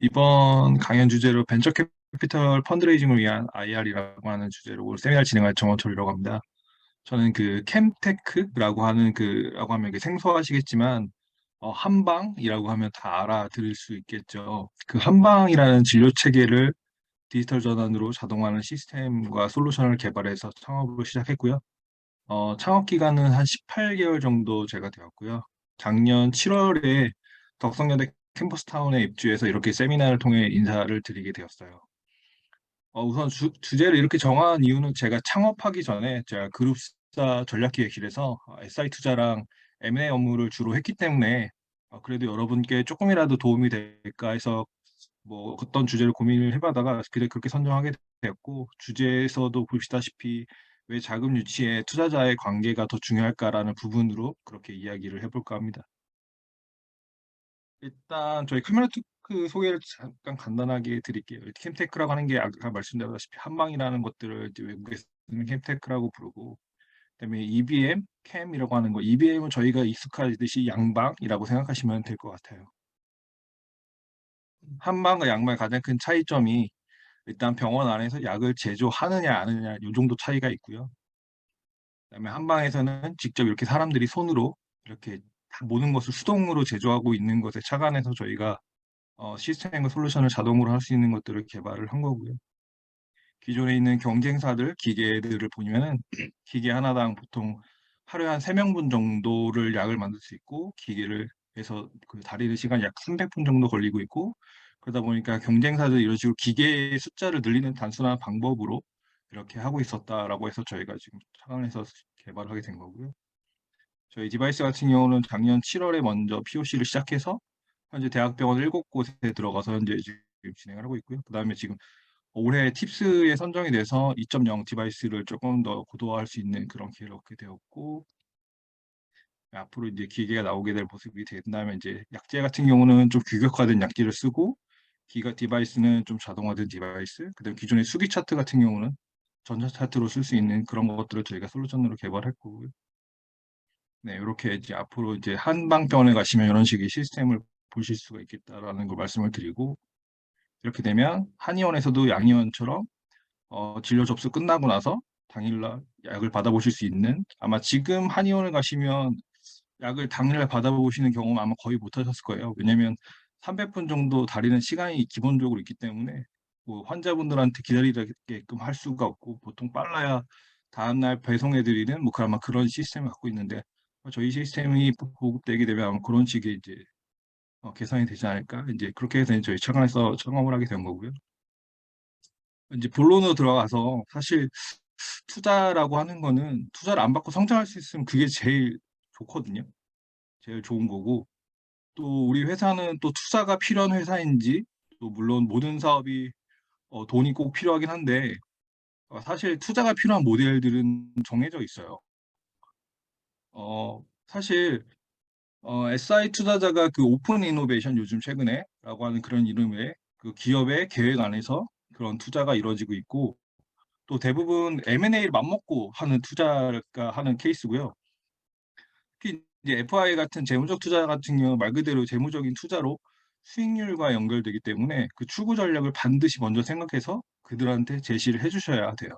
이번 강연 주제로 벤처 캐피털 펀드레이징을 위한 IR이라고 하는 주제로 오늘 세미나를 진행할 정원철이라고 합니다. 저는 그 캠테크라고 하는 그라고 하면 이게 생소하시겠지만 한방이라고 하면 다 알아들을 수 있겠죠. 그 한방이라는 진료 체계를 디지털 전환으로 자동화하는 시스템과 솔루션을 개발해서 창업을 시작했고요. 창업 기간은 한 18개월 정도 제가 되었고요. 작년 7월에 덕성여대 캠퍼스타운에 입주해서 이렇게 세미나를 통해 인사를 드리게 되었어요. 우선 주제를 이렇게 정한 이유는 제가 창업하기 전에 제가 그룹사 전략기획실에서 SI 투자랑 M&A 업무를 주로 했기 때문에 그래도 여러분께 조금이라도 도움이 될까 해서 뭐 어떤 주제를 고민을 해봐다가 그렇게 선정하게 되었고 주제에서도 보시다시피 왜 자금 유치에 투자자의 관계가 더 중요할까라는 부분으로 그렇게 이야기를 해볼까 합니다. 일단 저희 카메라 토크 소개를 잠깐 간단하게 드릴게요. 캠테크라고 하는 게 아까 말씀드렸다시피 한방이라는 것들을 이제 외국에서는 캠테크라고 부르고 그다음에 EBM, 캠이라고 하는 거 EBM은 저희가 익숙하듯이 양방이라고 생각하시면 될 것 같아요. 한방과 양방의 가장 큰 차이점이 일단 병원 안에서 약을 제조하느냐 안 하느냐 이 정도 차이가 있고요. 그다음에 한방에서는 직접 이렇게 사람들이 손으로 이렇게 다 모든 것을 수동으로 제조하고 있는 것에 착안해서 저희가 시스템과 솔루션을 자동으로 할 수 있는 것들을 개발을 한 거고요. 기존에 있는 경쟁사들 기계들을 보면은 기계 하나당 보통 하루에 한 3명분 정도를 약을 만들 수 있고 기계를 해서 그 다리는 시간이 약 300분 정도 걸리고 있고 그러다 보니까 경쟁사들이 이런 식으로 기계의 숫자를 늘리는 단순한 방법으로 이렇게 하고 있었다라고 해서 저희가 지금 창안해서 개발을 하게 된 거고요. 저희 디바이스 같은 경우는 작년 7월에 먼저 POC를 시작해서 현재 대학병원 7곳에 들어가서 현재 지금 진행을 하고 있고요. 그다음에 지금 올해 팁스에 선정이 돼서 2.0 디바이스를 조금 더 고도화할 수 있는 그런 기회를 얻게 되었고 앞으로 이제 기계가 나오게 될 모습이 된다면 이제 약제 같은 경우는 좀 규격화된 약제를 쓰고 기가 디바이스는 좀 자동화된 디바이스 그다음 기존의 수기 차트 같은 경우는 전자 차트로 쓸 수 있는 그런 것들을 저희가 솔루션으로 개발했고 네 이렇게 이제 앞으로 이제 한방병원에 가시면 이런 식의 시스템을 보실 수가 있겠다라는 걸 말씀을 드리고 이렇게 되면 한의원에서도 양의원처럼 진료 접수 끝나고 나서 당일날 약을 받아보실 수 있는 아마 지금 한의원을 가시면 약을 당일날 받아보시는 경험 아마 거의 못 하셨을 거예요. 왜냐면 300분 정도 다리는 시간이 기본적으로 있기 때문에 뭐 환자분들한테 기다리게끔 할 수가 없고 보통 빨라야 다음날 배송해드리는 뭐 아마 그런 시스템을 갖고 있는데 저희 시스템이 보급되게 되면 아마 그런 식의 이제 개선이 되지 않을까 이제 그렇게 해서 저희 차관에서 청업을 하게 된 거고요. 이제 본론으로 들어가서 사실 투자라고 하는 거는 투자를 안 받고 성장할 수 있으면 그게 제일 좋거든요. 제일 좋은 거고 또 우리 회사는 또 투자가 필요한 회사인지 또 물론 모든 사업이 돈이 꼭 필요하긴 한데 사실 투자가 필요한 모델들은 정해져 있어요. 사실 SI 투자자가 그 오픈 이노베이션 요즘 최근에라고 하는 그런 이름의 그 기업의 계획 안에서 그런 투자가 이루어지고 있고 또 대부분 M&A를 맘먹고 하는 투자가 하는 케이스고요. 특히 이제 FI 같은 재무적 투자 같은 경우 말 그대로 재무적인 투자로 수익률과 연결되기 때문에 그 추구 전략을 반드시 먼저 생각해서 그들한테 제시를 해주셔야 돼요.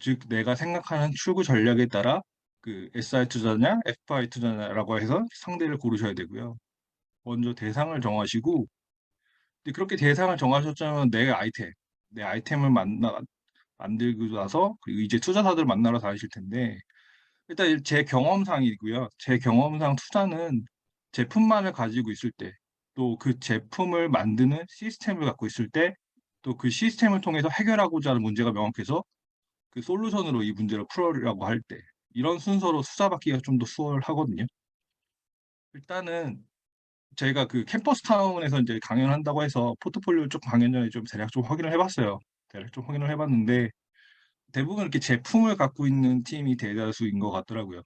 즉 내가 생각하는 추구 전략에 따라 그 SI 투자냐 FI 투자냐라고 해서 상대를 고르셔야 되고요. 먼저 대상을 정하시고 근데 그렇게 대상을 정하셨자면 내 아이템을 만들고 나서 그리고 이제 투자사들 만나러 다니실 텐데 일단 제 경험상이고요. 제 경험상 투자는 제품만을 가지고 있을 때, 또 그 제품을 만드는 시스템을 갖고 있을 때, 또 그 시스템을 통해서 해결하고자 하는 문제가 명확해서 그 솔루션으로 이 문제를 풀으려고 할 때, 이런 순서로 투자받기가 좀 더 수월하거든요. 일단은 제가 그 캠퍼스 타운에서 이제 강연한다고 해서 포트폴리오 쪽 강연 전에 좀 대략 좀 확인을 해봤어요. 대략 좀 확인을 해봤는데 대부분 이렇게 제품을 갖고 있는 팀이 대다수인 것 같더라고요.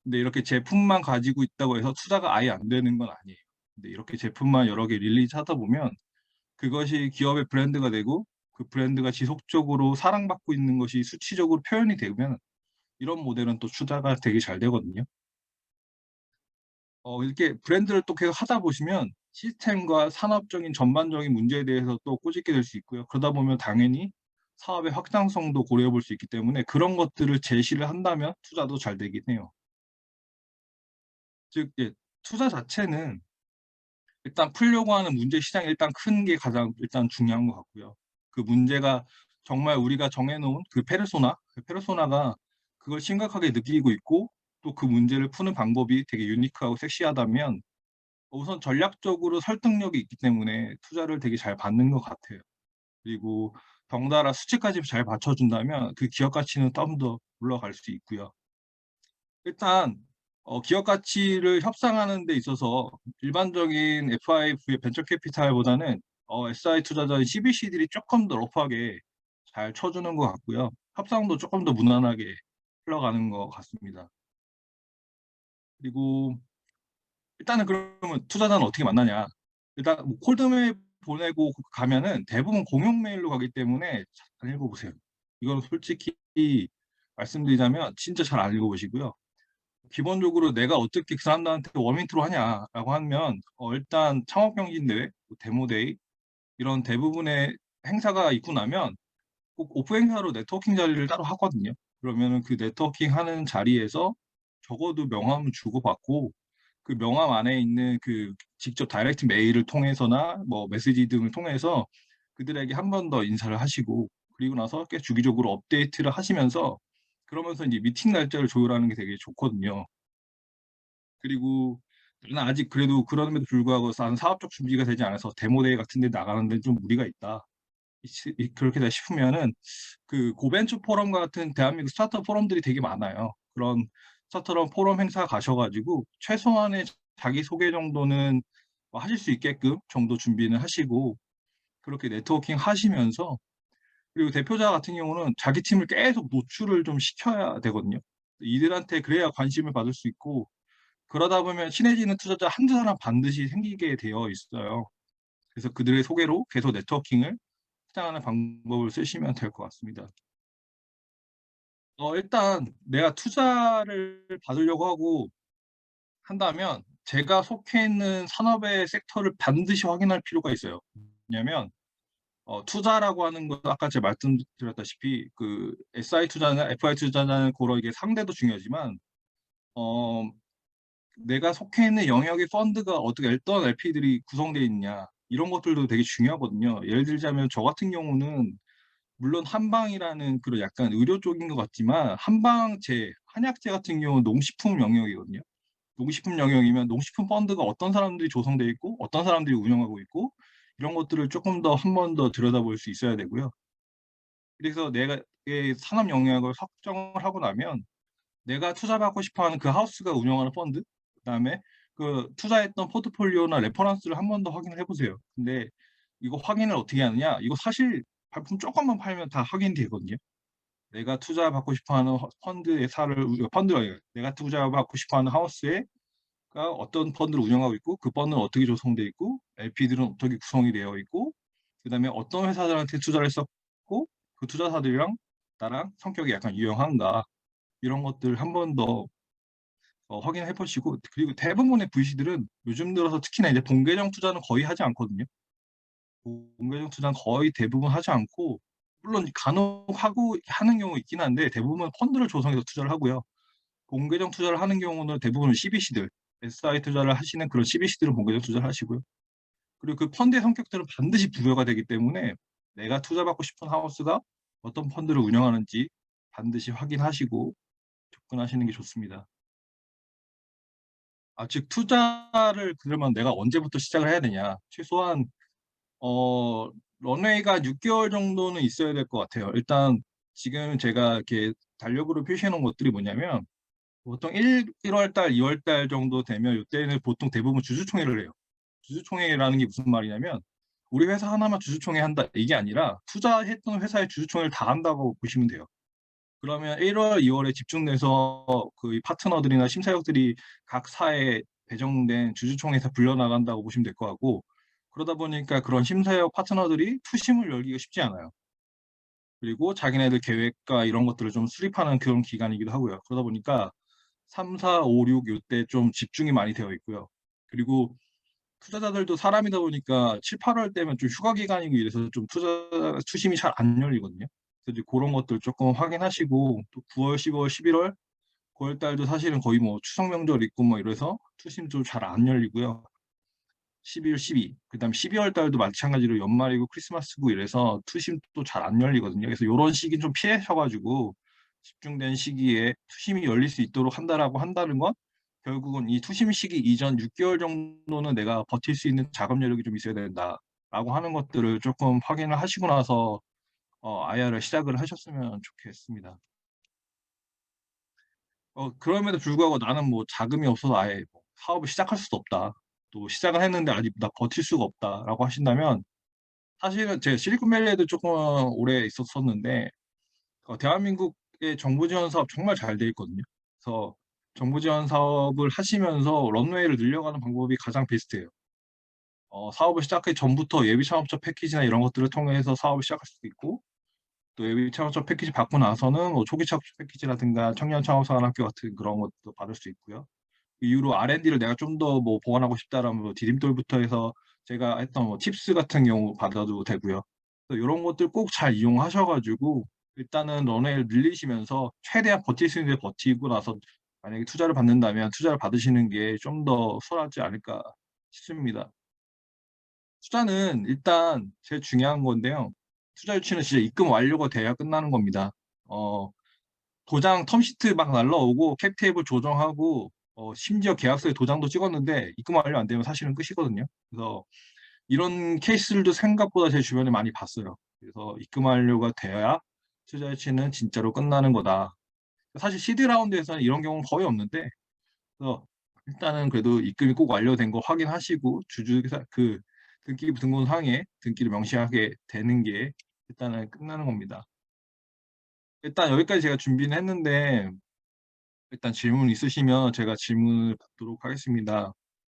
근데 이렇게 제품만 가지고 있다고 해서 투자가 아예 안 되는 건 아니에요. 근데 이렇게 제품만 여러 개 릴리즈하다 보면 그것이 기업의 브랜드가 되고 그 브랜드가 지속적으로 사랑받고 있는 것이 수치적으로 표현이 되면 이런 모델은 또 투자가 되게 잘 되거든요. 이렇게 브랜드를 또 계속 하다 보시면 시스템과 산업적인 전반적인 문제에 대해서 또 꼬집게 될 수 있고요. 그러다 보면 당연히 사업의 확장성도 고려해 볼 수 있기 때문에 그런 것들을 제시를 한다면 투자도 잘 되긴 해요. 즉 예, 투자 자체는 일단 풀려고 하는 문제 시장이 일단 큰 게 가장 일단 중요한 것 같고요. 그 문제가 정말 우리가 정해 놓은 그 페르소나가 그걸 심각하게 느끼고 있고 또 그 문제를 푸는 방법이 되게 유니크하고 섹시하다면 우선 전략적으로 설득력이 있기 때문에 투자를 되게 잘 받는 것 같아요. 그리고 덩달아 수치까지 잘 받쳐준다면 그 기업 가치는 좀 더 올라갈 수 있고요. 일단 기업 가치를 협상하는 데 있어서 일반적인 FIV의 벤처 캐피탈보다는 SI 투자자인 CVC들이 쪼끔 더 러프하게 잘 쳐 주는 것 같고요. 협상도 쪼끔 더 무난하게 흘러가는 것 같습니다. 그리고 일단은 그러면 투자자는 어떻게 만나냐. 일단 뭐 콜드메일 보내고 가면은 대부분 공용 메일로 가기 때문에 잘 읽어 보세요. 이거는 솔직히 말씀드리자면 진짜 잘 안 읽어 보시고요. 기본적으로 "내가 어떻게 그 사람들한테 워밍트로 하냐?"라고 하면 일단 창업경진대회, 뭐 데모데이 이런 대부분의 행사가 있고 나면 꼭 오프 행사로 네트워킹 자리를 따로 하거든요. 그러면은 그 네트워킹하는 자리에서 적어도 명함을 주고받고 그 명함 안에 있는 그 직접 다이렉트 메일을 통해서나 뭐 메시지 등을 통해서 그들에게 한 번 더 인사를 하시고 그리고 나서 꽤 주기적으로 업데이트를 하시면서 그러면서 인제 미팅 날짜를 조율하는 게 되게 좋거든요. 그리고 나는 아직 그래도 그럼에도 불구하고 나는 사업적 준비가 되지 않아서 데모 데이 같은 데 나가는 데는 좀 무리가 있다. 그렇게 싶으면은 그 고벤처 포럼 같은 대한민국 스타트업 포럼들이 되게 많아요. 그런 스타트업 포럼 행사 가셔 가지고 최소한의 자기소개 정도는 하실 수 있게끔 정도 준비는 하시고 그렇게 네트워킹 하시면서 그리고 대표자 같은 경우는 자기 팀을 계속 노출을 좀 시켜야 되거든요. 이들한테 그래야 관심을 받을 수 있고 그러다 보면 친해지는 투자자 한두 사람 반드시 생기게 되어 있어요. 그래서 그들의 소개로 계속 네트워킹을 확장하는 방법을 쓰시면 될 것 같습니다. 일단 내가 투자를 받으려고 하고 한다면 제가 속해 있는 산업의 섹터를 반드시 확인할 필요가 있어요. 왜냐면 투자라고 하는 건 아까 제가 말씀드렸다시피 그 SI 투자나 FI 투자나 고런 이게 상대도 중요하지만 어 내가 속해 있는 영역의 펀드가 어떻게 어떤 LP들이 구성되어 있느냐 이런 것들도 되게 중요하거든요. 예를 들자면 저 같은 경우는 물론 한방이라는 그런 약간 의료 쪽인 것 같지만 한방제, 한약재 같은 경우는 농식품 영역이거든요. 농식품 영역이면 농식품 펀드가 어떤 사람들이 조성돼 있고 어떤 사람들이 운영하고 있고 이런 것들을 쪼끔 더 한 번 더 들여다볼 수 있어야 되고요. 그래서 내가 의 산업 영역을 확정을 하고 나면 내가 투자받고 싶어 하는 그 하우스가 운영하는 펀드 그다음에 그 투자했던 포트폴리오나 레퍼런스를 한 번 더 확인을 해 보세요. 근데 이거 확인을 어떻게 하느냐? 이거 사실 발품 쪼끔만 팔면 다 확인이 되거든요. 내가 투자받고 싶어 하는 펀드의 사를 펀드가 아니라 내가 투자받고 싶어 하는 하우스가 어떤 펀드를 운영하고 있고 그 펀드는 어떻게 조성돼 있고 LP들은 어떻게 구성이 되어 있고 그다음에 어떤 회사들한테 투자를 했었고 그 투자사들이랑 나랑 성격이 약간 유형한가 이런 것들 한 번 더 확인해 보시고 그리고 대부분의 VC들은 요즘 들어서 특히나 이제 본계정 투자는 거의 하지 않거든요. 본계정 투자는 거의 대부분 하지 않고 물론 간혹 하고 하는 경우 있긴 한데 대부분은 펀드를 조성해서 투자를 하고요. 본계정 투자를 하는 경우는 대부분 CVC들, SI 투자를 하시는 그런 CVC들은 본계정 투자를 하시고요. 그리고 그 펀드의 성격들은 반드시 부여가 되기 때문에 내가 투자받고 싶은 하우스가 어떤 펀드를 운영하는지 반드시 확인하시고 접근하시는 게 좋습니다. 즉 투자를 그러면 내가 언제부터 시작을 해야 되냐. 최소한 어 런웨이가 6 개월 정도는 있어야 될 것 같아요. 일단 지금 제가 이렇게 달력으로 표시해 놓은 것들이 뭐냐면 보통 1월 달, 2월 달 정도 되면 요때는 보통 대부분 주주총회를 해요. 주주총회라는 게 무슨 말이냐면 우리 회사 하나만 주주총회 한다 이게 아니라 투자했던 회사의 주주총회를 다 한다고 보시면 돼요. 그러면 1월, 2월에 집중돼서 그 파트너들이나 심사역들이 각 사에 배정된 주주총회에서 불려나간다고 보시면 될 것 같고 그러다 보니까 그런 심사역 파트너들이 투심을 열기가 쉽지 않아요. 그리고 자기네들 계획과 이런 것들을 좀 수립하는 그런 기간이기도 하고요. 그러다 보니까 3, 4, 5, 6 요때 좀 집중이 많이 되어 있고요. 그리고 투자자들도 사람이다 보니까 7-8월 되면 좀 휴가 기간이고 이래서 좀 투심이 잘 안 열리거든요. 그래서 이제 고런 것들 쪼끔 확인하시고 또 9월, 10월, 11월, 9월 달도 사실은 거의 뭐 추석 명절 있고 뭐 이래서 투심도 잘 안 열리고요. 11, 12, 그다음에 12월 달도 마찬가지로 연말이고 크리스마스고 이래서 투심도 잘 안 열리거든요. 그래서 요런 시기는 좀 피하셔 가지고 집중된 시기에 투심이 열릴 수 있도록 한다라고 한다는 건 결국은 이 투심 시기 이전 6개월 정도는 내가 버틸 수 있는 자금 여력이 좀 있어야 된다라고 하는 것들을 쪼끔 확인을 하시고 나서 IR을 시작을 하셨으면 좋겠습니다. 그럼에도 불구하고 '나는 뭐 자금이 없어서 아예 뭐 사업을 시작할 수도 없다. 또 시작은 했는데 아직 나 버틸 수가 없다.'라고 하신다면 사실은 제가 실리콘밸리에도 쪼끔 오래 있었었는데 대한민국의 정부 지원 사업 정말 잘 돼 있거든요. 그래서 정부 지원 사업을 하시면서 런웨이를 늘려가는 방법이 가장 베스트예요. 사업을 시작하기 전부터 예비 창업자 패키지나 이런 것들을 통해서 사업을 시작할 수도 있고 또 예비 창업자 패키지 받고 나서는 뭐 초기 창업자 패키지라든가 청년 창업사관학교 같은 그런 것도 받을 수 있고요. 그 이후로 R&D를 내가 좀 더 뭐 보완하고 싶다라면 뭐 디딤돌부터 해서 제가 했던 뭐 팁스 같은 경우 받아도 되고요. 그래서 요런 것들 꼭 잘 이용하셔 가지고 일단은 런웨이를 늘리시면서 최대한 버틸 수 있는 데 버티고 나서 만약에 투자를 받는다면 투자를 받으시는 게 좀 더 수월하지 않을까 싶습니다. 투자는 일단 제일 중요한 건데요. 투자 유치는 진짜 입금 완료가 돼야 끝나는 겁니다. 어 도장 텀시트 막 날라오고 캡 테이블 조정하고 심지어 계약서에 도장도 찍었는데 입금 완료 안 되면 사실은 끝이거든요. 그래서 이런 케이스들도 생각보다 제 주변에 많이 봤어요. 그래서 입금 완료가 돼야 투자 유치는 진짜로 끝나는 거다. 사실 시드 라운드에서는 이런 경우는 거의 없는데 그래서 일단은 그래도 입금이 꼭 완료된 거 확인하시고 주주사 등기 부등본상에 등기를 명시하게 되는 게 일단은 끝나는 겁니다. 일단 여기까지 제가 준비는 했는데 일단 질문 있으시면 제가 질문을 받도록 하겠습니다.